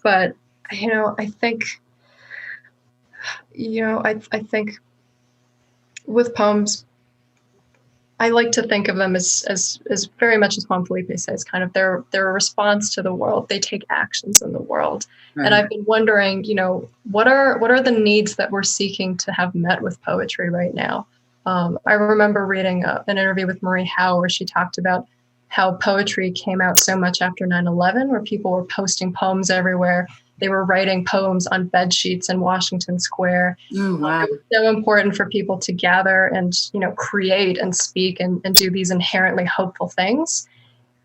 [SPEAKER 4] But, I think, I think with poems, I like to think of them as very much as Juan Felipe says, kind of they're a response to the world. They take actions in the world. Right. And I've been wondering, what are the needs that we're seeking to have met with poetry right now? I remember reading an interview with Marie Howe where she talked about how poetry came out so much after 9/11, where people were posting poems everywhere. They were writing poems on bed sheets in Washington Square.
[SPEAKER 2] Oh, wow.
[SPEAKER 4] It was so important for people to gather and, create and speak and do these inherently hopeful things.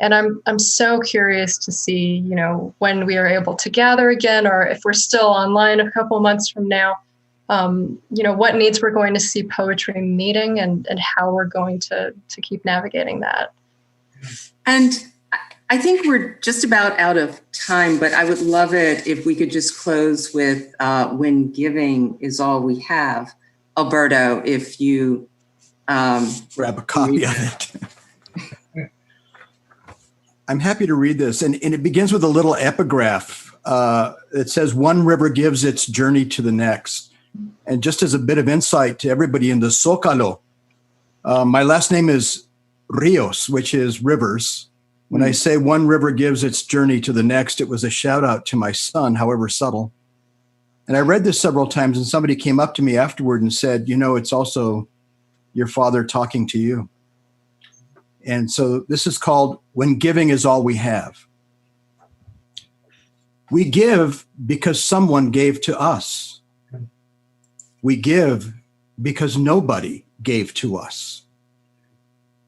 [SPEAKER 4] And I'm so curious to see, when we are able to gather again, or if we're still online a couple months from now, what needs we're going to see poetry meeting and how we're going to keep navigating that.
[SPEAKER 2] And I think we're just about out of time, but I would love it if we could just close with When Giving Is All We Have. Alberto, if you
[SPEAKER 5] grab a copy of it. I'm happy to read this. And it begins with a little epigraph. It says, one river gives its journey to the next. And just as a bit of insight to everybody in the Zócalo, my last name is Ríos, which is rivers. When I say one river gives its journey to the next, it was a shout out to my son, however subtle. And I read this several times, and somebody came up to me afterward and said, it's also your father talking to you. And so this is called When Giving is All We Have. We give because someone gave to us. We give because nobody gave to us.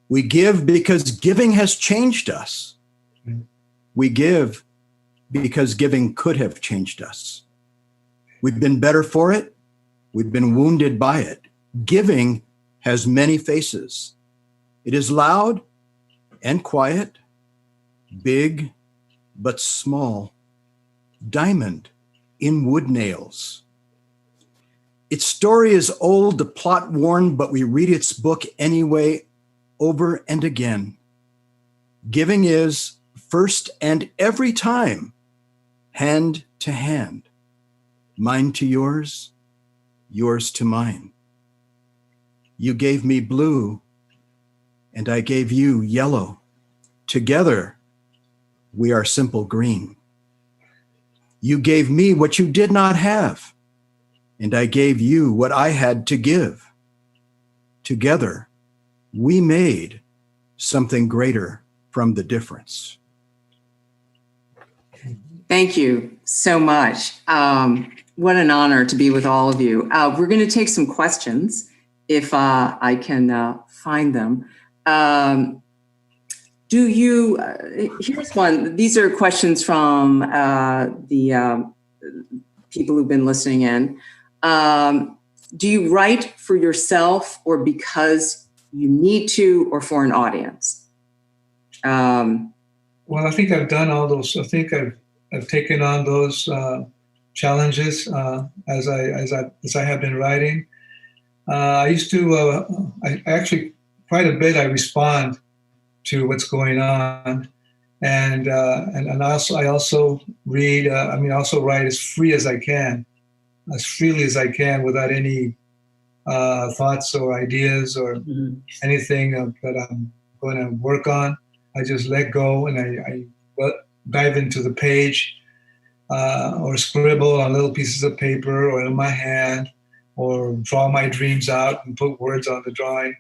[SPEAKER 5] We give because giving has changed us. We give because giving could have changed us. We've been better for it. We've been wounded by it. Giving has many faces. It is loud and quiet, big but small, diamond in wood nails. Its story is old, the plot worn, but we read its book anyway, over and again. Giving is, first and every time, hand to hand, mine to yours, yours to mine. You gave me blue, and I gave you yellow. Together, we are simple green. You gave me what you did not have, and I gave you what I had to give. Together, we made something greater from the difference.
[SPEAKER 2] Thank you so much. What an honor to be with all of you. We're going to take some questions if I can find them. Here's one. These are questions from the people who've been listening in. Do you write for yourself or because you need to or for an audience?
[SPEAKER 3] Well, I think I've done all those. I think I've taken on those challenges as I have been writing. I used to. I actually quite a bit. I respond to what's going on, and I also read. I also write as freely as I can, without any thoughts or ideas or anything that I'm going to work on. I just let go and I dive into the page or scribble on little pieces of paper or in my hand or draw my dreams out and put words on the drawing.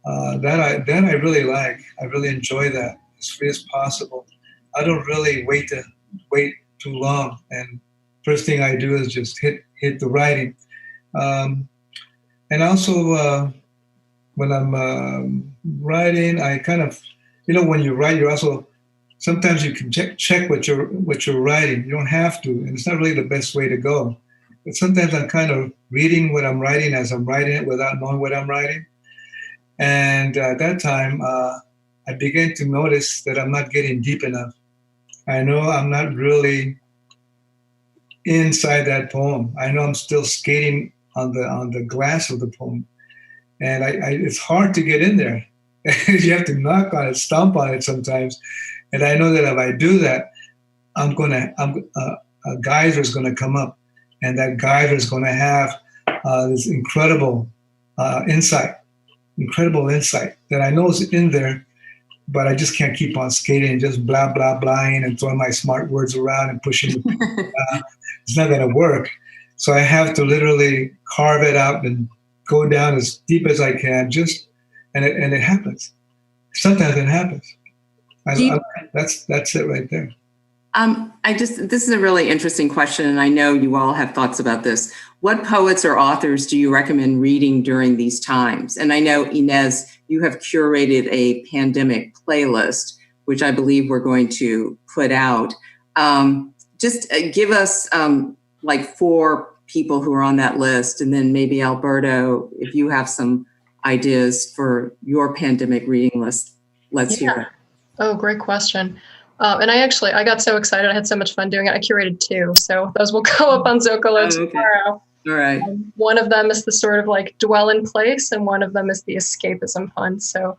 [SPEAKER 3] That I really like. I really enjoy that as free as possible. I don't really wait too long. And first thing I do is just hit the writing. And also when I'm writing, I kind of, when you write, you're also, sometimes you can check what you're writing. You don't have to, and it's not really the best way to go. But sometimes I'm kind of reading what I'm writing as I'm writing it without knowing what I'm writing. And at that time, I began to notice that I'm not getting deep enough. I know I'm not really inside that poem. I know I'm still skating on the glass of the poem, and it's hard to get in there. You have to knock on it, stomp on it sometimes. And I know that if I do that, a geyser is going to come up, and that geyser is going to have this incredible insight that I know is in there, but I just can't keep on skating and just blah, blah, blahing and throwing my smart words around and pushing. It's not going to work. So I have to literally carve it out and go down as deep as I can, and it happens. Sometimes it happens. That's it right there.
[SPEAKER 2] This is a really interesting question, and I know you all have thoughts about this. What poets or authors do you recommend reading during these times? And I know, Inez, you have curated a pandemic playlist, which I believe we're going to put out. Just give us like 4 people who are on that list, and then maybe Alberto, if you have some ideas for your pandemic reading list, let's hear it.
[SPEAKER 4] Oh, great question. And I got so excited. I had so much fun doing it. I curated 2. So those will go up on Zócalo tomorrow.
[SPEAKER 2] All right.
[SPEAKER 4] One of them is the sort of like dwell in place, and one of them is the escapism fun. So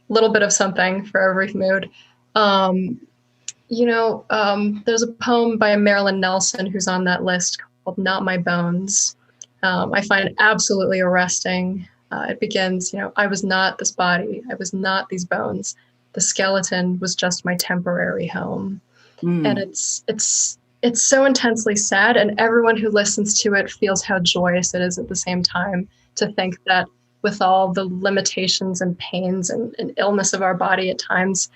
[SPEAKER 4] a little bit of something for every mood. There's a poem by Marilyn Nelson who's on that list called Not My Bones. I find it absolutely arresting. It begins, I was not this body. I was not these bones. The skeleton was just my temporary home. And it's so intensely sad. And everyone who listens to it feels how joyous it is at the same time to think that with all the limitations and pains and illness of our body at times,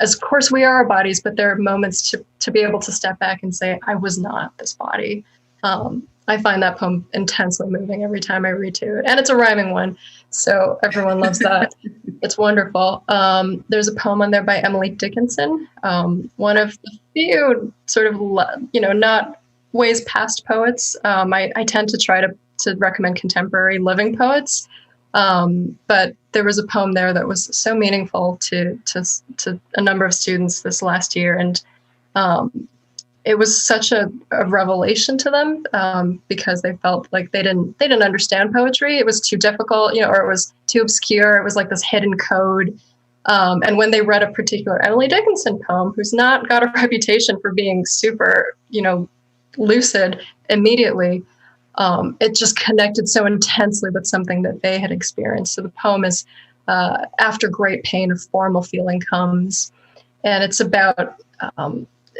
[SPEAKER 4] as of course we are our bodies, but there are moments to be able to step back and say, I was not this body. I find that poem intensely moving every time I read to it. And it's a rhyming one, so everyone loves that. It's wonderful. There's a poem on there by Emily Dickinson, one of the few sort of, not ways past poets. I tend to try to recommend contemporary living poets. But there was a poem there that was so meaningful to a number of students this last year. And it was such a revelation to them because they felt like they didn't understand poetry. It was too difficult, or it was too obscure. It was like this hidden code. And when they read a particular Emily Dickinson poem, who's not got a reputation for being super, lucid immediately, it just connected so intensely with something that they had experienced. So the poem is, after great pain, a formal feeling comes. And it's about,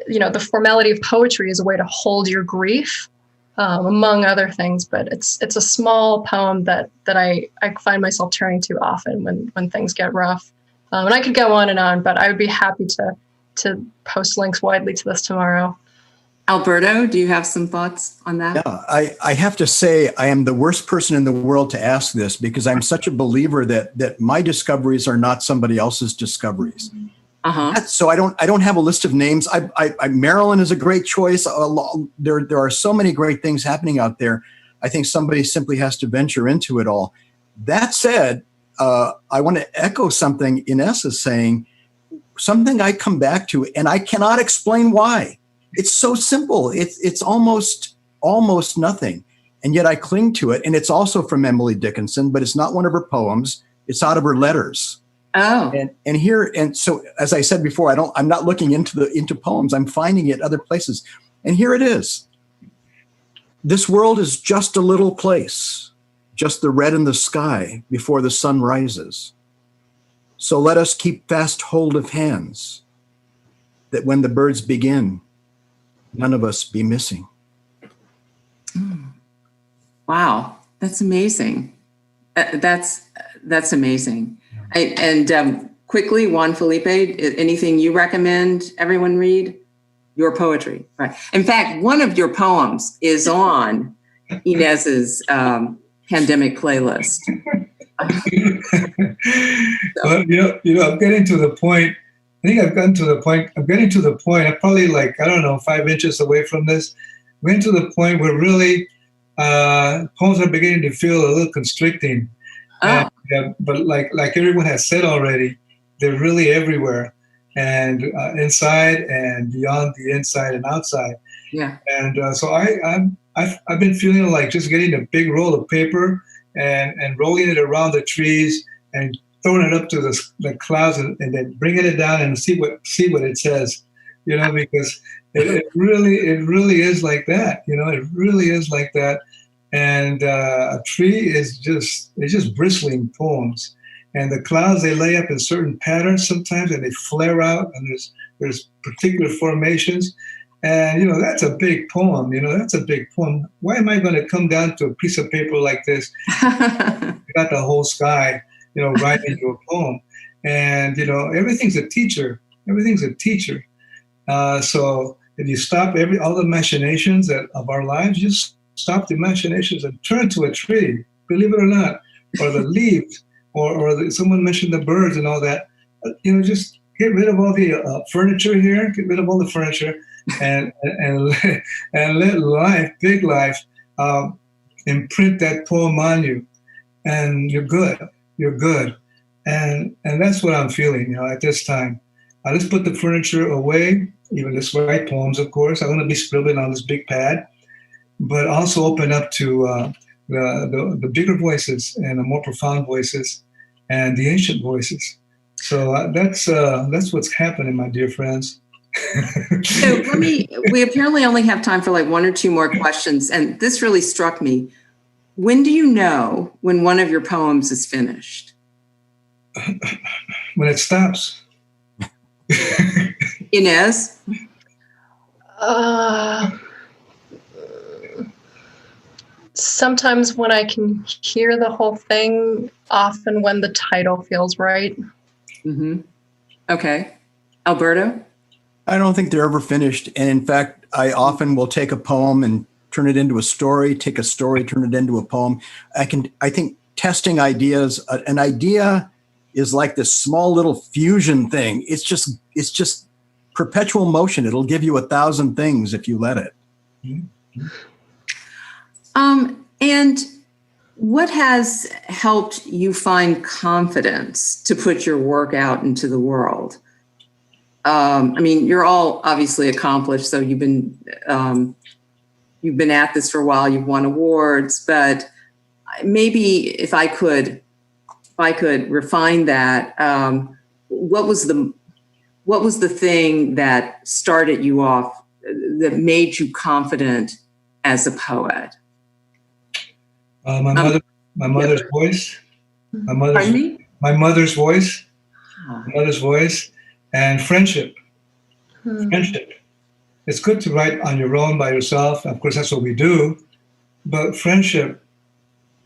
[SPEAKER 4] the formality of poetry is a way to hold your grief, among other things. But it's a small poem that I find myself turning to often when things get rough. And I could go on, but I would be happy to post links widely to this tomorrow.
[SPEAKER 2] Alberto, do you have some thoughts on that?
[SPEAKER 5] Yeah, I have to say I am the worst person in the world to ask this because I'm such a believer that my discoveries are not somebody else's discoveries. So I don't have a list of names. Marilyn is a great choice. There are so many great things happening out there. I think somebody simply has to venture into it all. That said, I want to echo something Inez is saying, something I come back to, and I cannot explain why. It's so simple. It's almost nothing. And yet I cling to it. And it's also from Emily Dickinson, but it's not one of her poems. It's out of her letters.
[SPEAKER 2] Oh.
[SPEAKER 5] And so as I said before, I'm not looking into poems. I'm finding it other places. And here it is. This world is just a little place, just the red in the sky before the sun rises. So let us keep fast hold of hands, that when the birds begin, none of us be missing.
[SPEAKER 2] Wow, that's amazing. That's amazing. And quickly, Juan Felipe, anything you recommend everyone read? Your poetry, right? In fact, one of your poems is on Inez's pandemic playlist.
[SPEAKER 3] Well, I'm getting to the point. I think I've gotten to the point. I'm getting to the point. I'm probably 5 inches away from this. I'm getting to the point where really poems are beginning to feel a little constricting.
[SPEAKER 2] Oh.
[SPEAKER 3] But like everyone has said already, they're really everywhere, and inside and beyond the inside and outside.
[SPEAKER 2] Yeah.
[SPEAKER 3] And so I've been feeling like just getting a big roll of paper and rolling it around the trees and throwing it up to the clouds and then bringing it down and see what it says, because it really is like that. It really is like that. And a tree is just bristling poems, and the clouds, they lay up in certain patterns sometimes, and they flare out, and there's particular formations, and that's a big poem. That's a big poem. Why am I going to come down to a piece of paper like this? You got the whole sky, writing into a poem, and everything's a teacher. Everything's a teacher. So if you stop all the machinations of our lives, just stop the imaginations and turn to a tree, believe it or not, or the leaves, or someone mentioned the birds and all that. Just get rid of all the furniture here, get rid of all the furniture, and let life, big life, imprint that poem on you, and you're good. You're good, and that's what I'm feeling, at this time. Let's put the furniture away. Even let's write poems, of course. I'm going to be scribbling on this big pad, but also open up to the bigger voices and the more profound voices and the ancient voices. So that's what's happening, my dear friends.
[SPEAKER 2] So we apparently only have time for like one or two more questions. And this really struck me. When do you know when one of your poems is finished?
[SPEAKER 3] When it stops.
[SPEAKER 2] Inez?
[SPEAKER 4] Sometimes when I can hear the whole thing, often when the title feels right.
[SPEAKER 2] Mm-hmm. Okay. Alberto?
[SPEAKER 5] I don't think they're ever finished. And in fact, I often will take a poem and turn it into a story, take a story, turn it into a poem. I think testing ideas, an idea is like this small little fusion thing. It's just perpetual motion. It'll give you 1,000 things if you let it.
[SPEAKER 2] And what has helped you find confidence to put your work out into the world? I mean, you're all obviously accomplished, so you've been at this for a while. You've won awards, but maybe if I could refine that, what was the thing that started you off, that made you confident as a poet?
[SPEAKER 3] My mother's voice.
[SPEAKER 2] Pardon me?
[SPEAKER 3] My mother's voice. My mother's voice. And friendship. Friendship. It's good to write on your own by yourself. Of course, that's what we do. But friendship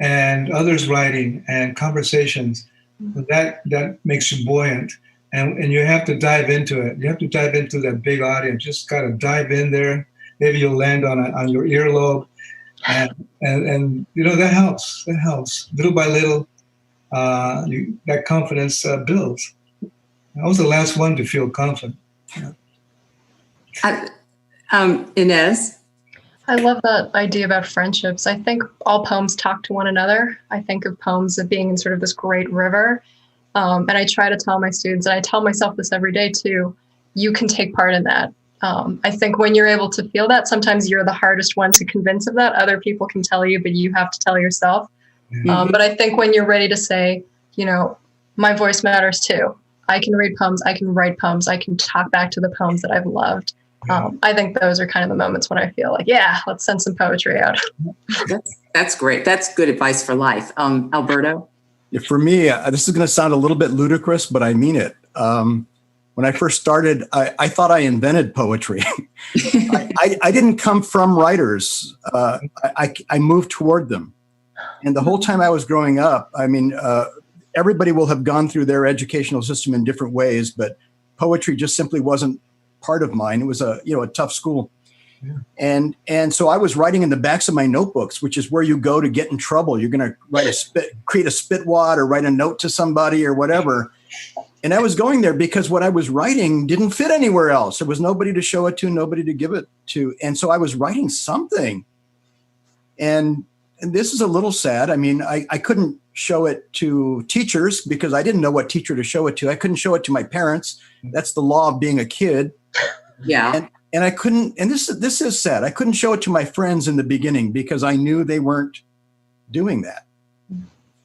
[SPEAKER 3] and others writing and conversations, that makes you buoyant. And you have to dive into it. You have to dive into that big audience. Just got to dive in there. Maybe you'll land on your earlobe. And you know, that helps. That helps. Little by little, that confidence builds. I was the last one to feel confident.
[SPEAKER 2] Inez?
[SPEAKER 4] I love that idea about friendships. I think all poems talk to one another. I think of poems as being in sort of this great river. And I try to tell my students, and I tell myself this every day too, you can take part in that. I think when you're able to feel that, sometimes you're the hardest one to convince of that. Other people can tell you, but you have to tell yourself. But I think when you're ready to say, you know, my voice matters too. I can read poems, I can write poems, I can talk back to the poems that I've loved. I think those are kind of the moments when I feel like, yeah, let's send some poetry out.
[SPEAKER 2] That's great. That's good advice for life. Alberto?
[SPEAKER 5] For me, this is going to sound a little bit ludicrous, but I mean it. When I first started, I thought I invented poetry. I didn't come from writers. I moved toward them. And the whole time I was growing up, I mean, everybody will have gone through their educational system in different ways, but poetry just simply wasn't part of mine. It was a tough school. Yeah. And so I was writing in the backs of my notebooks, which is where you go to get in trouble. You're going to create a spit wad or write a note to somebody or whatever. And I was going there because what I was writing didn't fit anywhere else. There was nobody to show it to, nobody to give it to. And so I was writing something. And this is a little sad. I mean, I couldn't show it to teachers because I didn't know what teacher to show it to. I couldn't show it to my parents. That's the law of being a kid.
[SPEAKER 2] Yeah.
[SPEAKER 5] And I couldn't, and this is sad. I couldn't show it to my friends in the beginning because I knew they weren't doing that.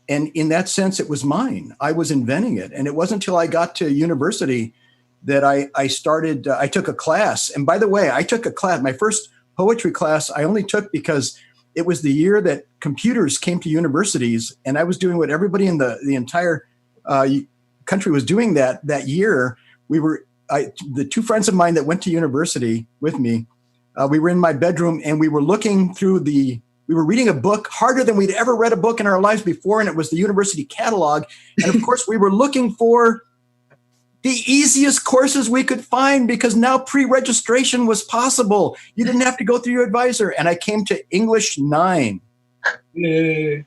[SPEAKER 5] And in that sense, it was mine. I was inventing it. And it wasn't until I got to university that I started, I took a class. And by the way, I took a class, my first poetry class I only took because it was the year that computers came to universities. And I was doing what everybody in the entire country was doing that year. The two friends of mine that went to university with me, we were in my bedroom and we were reading a book harder than we'd ever read a book in our lives before. And it was the university catalog. And of course we were looking for the easiest courses we could find because now pre-registration was possible. You didn't have to go through your advisor. And I came to English 9. Yay.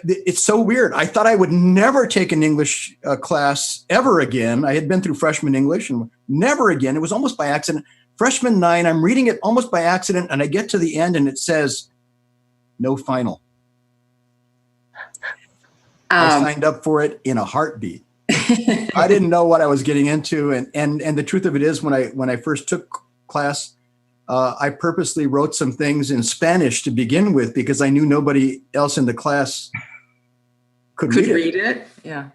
[SPEAKER 5] It's so weird. I thought I would never take an English class ever again. I had been through freshman English and never again. It was almost by accident. Freshman 9, I'm reading it almost by accident, and I get to the end and it says, no final. I signed up for it in a heartbeat. I didn't know what I was getting into. And the truth of it is when I first took class, I purposely wrote some things in Spanish to begin with because I knew nobody else in the class could read it.
[SPEAKER 2] Yeah.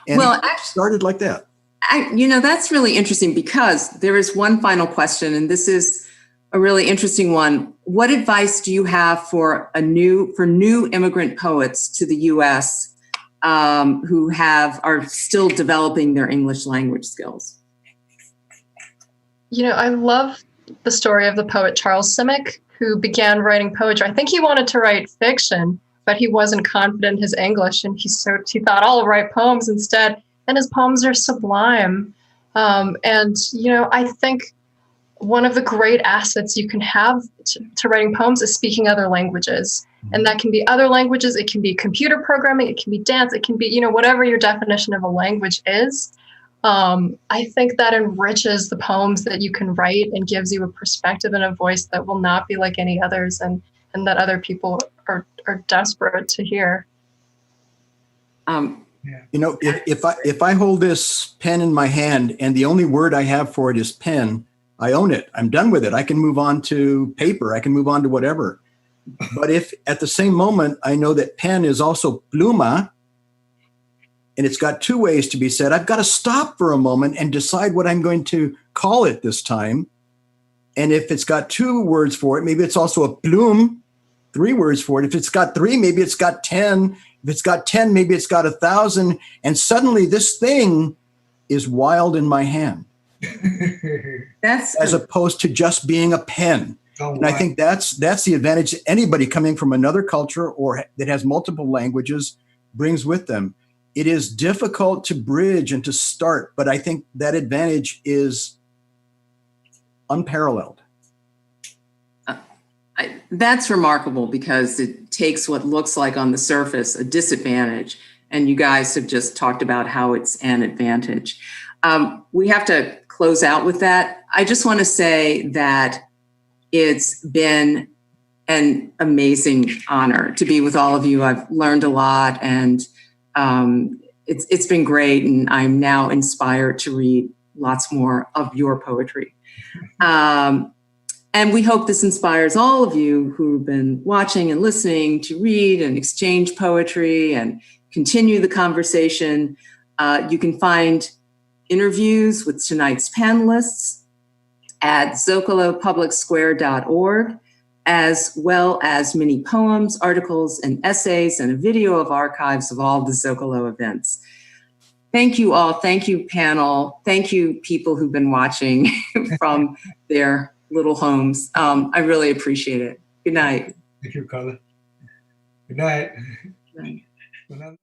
[SPEAKER 5] And
[SPEAKER 2] Well,
[SPEAKER 5] it
[SPEAKER 2] actually,
[SPEAKER 5] started like that.
[SPEAKER 2] That's really interesting because there is one final question, and this is a really interesting one. What advice do you have for new immigrant poets to the U.S. Who are still developing their English language skills?
[SPEAKER 4] I love the story of the poet Charles Simic, who began writing poetry. I think he wanted to write fiction, but he wasn't confident in his English, and he thought, I'll write poems instead. And his poems are sublime. I think one of the great assets you can have to writing poems is speaking other languages. And that can be other languages. It can be computer programming. It can be dance. It can be, whatever your definition of a language is. I think that enriches the poems that you can write and gives you a perspective and a voice that will not be like any others, and that other people are desperate to hear.
[SPEAKER 5] If I hold this pen in my hand and the only word I have for it is pen, I own it. I'm done with it. I can move on to paper. I can move on to whatever. But if at the same moment I know that pen is also pluma, and it's got two ways to be said, I've got to stop for a moment and decide what I'm going to call it this time. And if it's got two words for it, maybe it's also a plume, 3 words for it. If it's got 3, maybe it's got 10. If it's got 10, maybe it's got 1,000. And suddenly this thing is wild in my hand. As opposed to just being a pen.
[SPEAKER 3] Oh,
[SPEAKER 5] and I think that's the advantage anybody coming from another culture or that has multiple languages brings with them. It is difficult to bridge and to start, but I think that advantage is unparalleled.
[SPEAKER 2] That's remarkable because it takes what looks like on the surface a disadvantage, and you guys have just talked about how it's an advantage. We have to close out with that. I just want to say that it's been an amazing honor to be with all of you. I've learned a lot, and it's been great, and I'm now inspired to read lots more of your poetry. And we hope this inspires all of you who've been watching and listening to read and exchange poetry and continue the conversation. You can find interviews with tonight's panelists at zocalopublicsquare.org, as well as many poems, articles, and essays, and a video of archives of all the Zócalo events. Thank you all. Thank you, panel. Thank you, people who've been watching from their little homes. I really appreciate it. Good night.
[SPEAKER 3] Thank you, Carla. Good night.
[SPEAKER 2] Good night.
[SPEAKER 3] Good night.